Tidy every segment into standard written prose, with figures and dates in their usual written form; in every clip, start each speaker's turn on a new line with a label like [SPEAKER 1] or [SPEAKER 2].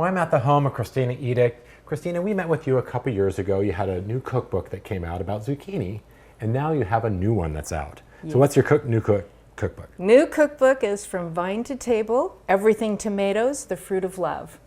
[SPEAKER 1] Well, I'm at the home of Christina Edick. Christina, we met with you a couple years ago. You had a new cookbook that came out about zucchini, and now you have a new one that's out. Yeah. So what's your cookbook?
[SPEAKER 2] New cookbook is From Vine to Table, Everything Tomatoes, The Fruit of Love.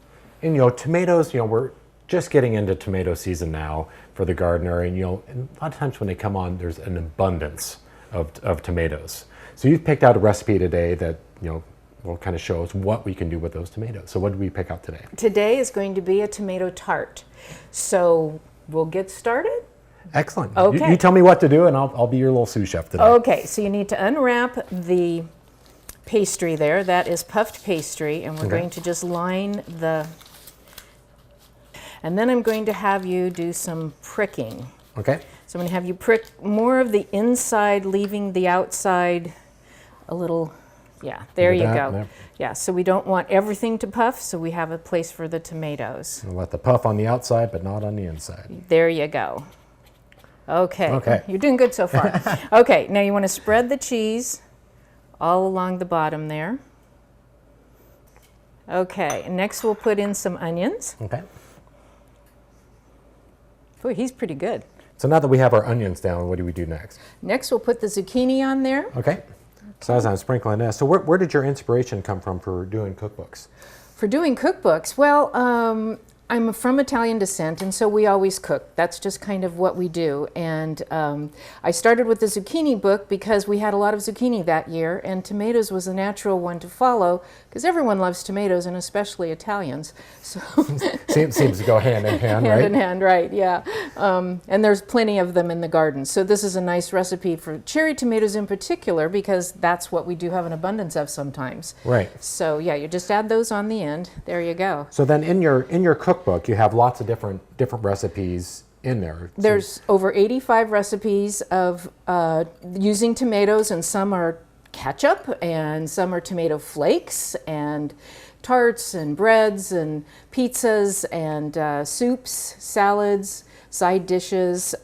[SPEAKER 1] And tomatoes, we're just getting into tomato season now for the gardener, and and a lot of times when they come on, there's an abundance of tomatoes. So you've picked out a recipe today that will kind of show us what we can do with those tomatoes. So what did we pick out today?
[SPEAKER 2] Today is going to be a tomato tart. So we'll get started.
[SPEAKER 1] Excellent.
[SPEAKER 2] Okay.
[SPEAKER 1] You tell me what to do, and I'll be your little sous chef today.
[SPEAKER 2] Okay, so you need to unwrap the pastry there. That is puffed pastry, and we're going to just line the... And then I'm going to have you do some pricking.
[SPEAKER 1] Okay.
[SPEAKER 2] So I'm going to have you prick more of the inside, leaving the outside a little... Yeah, there you go. There. Yeah, so we don't want everything to puff, so we have a place for the tomatoes.
[SPEAKER 1] We'll let the puff on the outside, but not on the inside.
[SPEAKER 2] There you go. Okay. You're doing good so far. Okay, now you want to spread the cheese all along the bottom there. Okay, and next we'll put in some onions.
[SPEAKER 1] Okay.
[SPEAKER 2] Boy, he's pretty good.
[SPEAKER 1] So now that we have our onions down, what do we do next?
[SPEAKER 2] Next we'll put the zucchini on there.
[SPEAKER 1] Okay. So as I'm sprinkling this, so where did your inspiration come from for doing cookbooks?
[SPEAKER 2] For doing cookbooks? Well, I'm from Italian descent, and so we always cook. That's just kind of what we do. And I started with the zucchini book because we had a lot of zucchini that year, and tomatoes was a natural one to follow because everyone loves tomatoes, and especially Italians. So
[SPEAKER 1] seems to go hand in hand, right?
[SPEAKER 2] Hand in hand, right, yeah. And there's plenty of them in the garden. So this is a nice recipe for cherry tomatoes in particular because that's what we do have an abundance of sometimes.
[SPEAKER 1] Right.
[SPEAKER 2] So yeah, you just add those on the end. There you go.
[SPEAKER 1] So then in your cookbook, you have lots of different recipes in there.
[SPEAKER 2] There's over 85 recipes of using tomatoes, and some are ketchup, and some are tomato flakes, and tarts, and breads, and pizzas, and soups, salads, side dishes,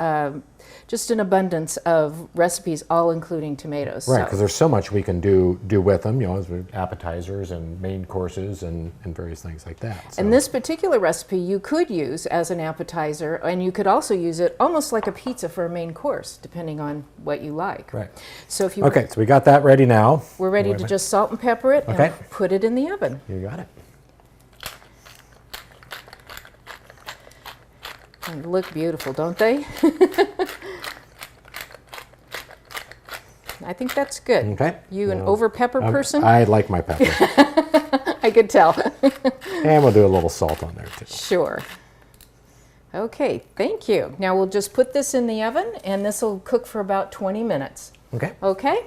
[SPEAKER 2] just an abundance of recipes, all including tomatoes.
[SPEAKER 1] Right, because there's so much we can do with them, as appetizers and main courses and various things like that. So.
[SPEAKER 2] And this particular recipe you could use as an appetizer, and you could also use it almost like a pizza for a main course, depending on what you like.
[SPEAKER 1] Right.
[SPEAKER 2] So if you
[SPEAKER 1] so we got that ready now.
[SPEAKER 2] We're ready to just salt and pepper it and put it in the oven.
[SPEAKER 1] You got it.
[SPEAKER 2] They look beautiful, don't they? I think that's good.
[SPEAKER 1] Okay.
[SPEAKER 2] You an over pepper person?
[SPEAKER 1] I like my pepper.
[SPEAKER 2] I could tell.
[SPEAKER 1] And we'll do a little salt on there too.
[SPEAKER 2] Sure. Okay, thank you. Now we'll just put this in the oven, and this will cook for about 20 minutes.
[SPEAKER 1] Okay.
[SPEAKER 2] Okay?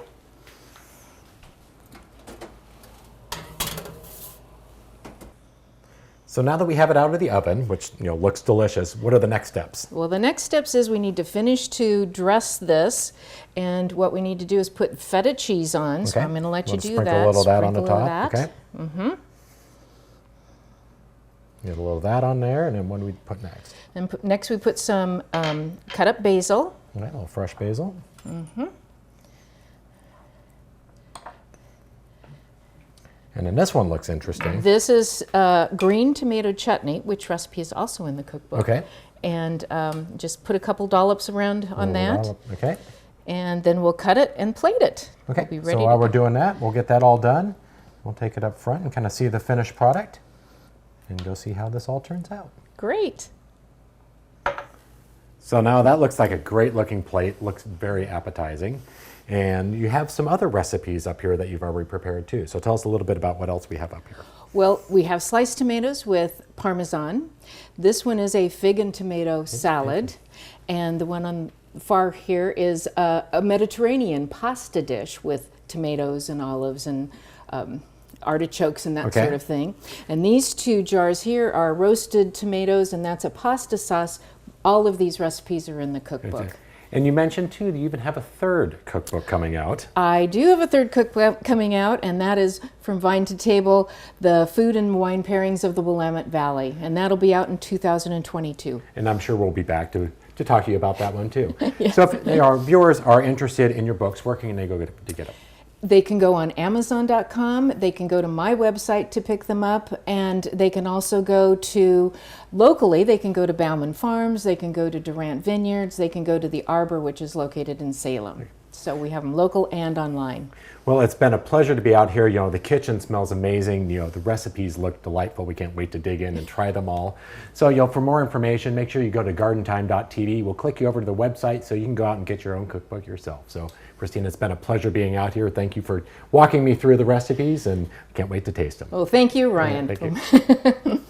[SPEAKER 1] So now that we have it out of the oven, which looks delicious, what are the next steps?
[SPEAKER 2] Well, the next steps is we need to finish to dress this, and what we need to do is put feta cheese on. Okay. So I'm going to let you do that.
[SPEAKER 1] Sprinkle a little of that on the top. Okay.
[SPEAKER 2] Mm-hmm.
[SPEAKER 1] Get a little of that on there, and then what do we put next?
[SPEAKER 2] And next we put some cut up basil.
[SPEAKER 1] Okay, a little fresh basil.
[SPEAKER 2] Mm-hmm.
[SPEAKER 1] And then this one looks interesting.
[SPEAKER 2] This is green tomato chutney, which recipe is also in the cookbook.
[SPEAKER 1] Okay.
[SPEAKER 2] And just put a couple dollops around on that.
[SPEAKER 1] Okay.
[SPEAKER 2] And then we'll cut it and plate it.
[SPEAKER 1] Okay.
[SPEAKER 2] We'll be ready
[SPEAKER 1] so while we're doing that, we'll get that all done. We'll take it up front and kind of see the finished product and go see how this all turns out.
[SPEAKER 2] Great.
[SPEAKER 1] So now that looks like a great looking plate. Looks very appetizing. And you have some other recipes up here that you've already prepared too. So tell us a little bit about what else we have up here.
[SPEAKER 2] Well, we have sliced tomatoes with Parmesan. This one is a fig and tomato salad. And the one on far here is a Mediterranean pasta dish with tomatoes and olives and artichokes and that sort of thing. And these two jars here are roasted tomatoes, and that's a pasta sauce. All of these recipes are in the cookbook.
[SPEAKER 1] Okay. And you mentioned too that you even have a third cookbook coming out.
[SPEAKER 2] I do have a third cookbook coming out, and that is From Vine to Table, the food and wine pairings of the Willamette Valley. And that'll be out in 2022.
[SPEAKER 1] And I'm sure we'll be back to talk to you about that one too. Yeah. So if our viewers are interested in your books, where can they go to get them?
[SPEAKER 2] They can go on Amazon.com. They can go to my website to pick them up, and they can also go to locally. They can go to Bauman Farms. They can go to Durant Vineyards. They can go to the Arbor, which is located in Salem. So we have them local and online.
[SPEAKER 1] Well, it's been a pleasure to be out here. You know, the kitchen smells amazing. You know, the recipes look delightful. We can't wait to dig in and try them all. So, you know, for more information, make sure you go to gardentime.tv. We'll click you over to the website so you can go out and get your own cookbook yourself. So, Christina, it's been a pleasure being out here. Thank you for walking me through the recipes, and can't wait to taste them.
[SPEAKER 2] Well, thank you, Ryan.
[SPEAKER 1] Thank you.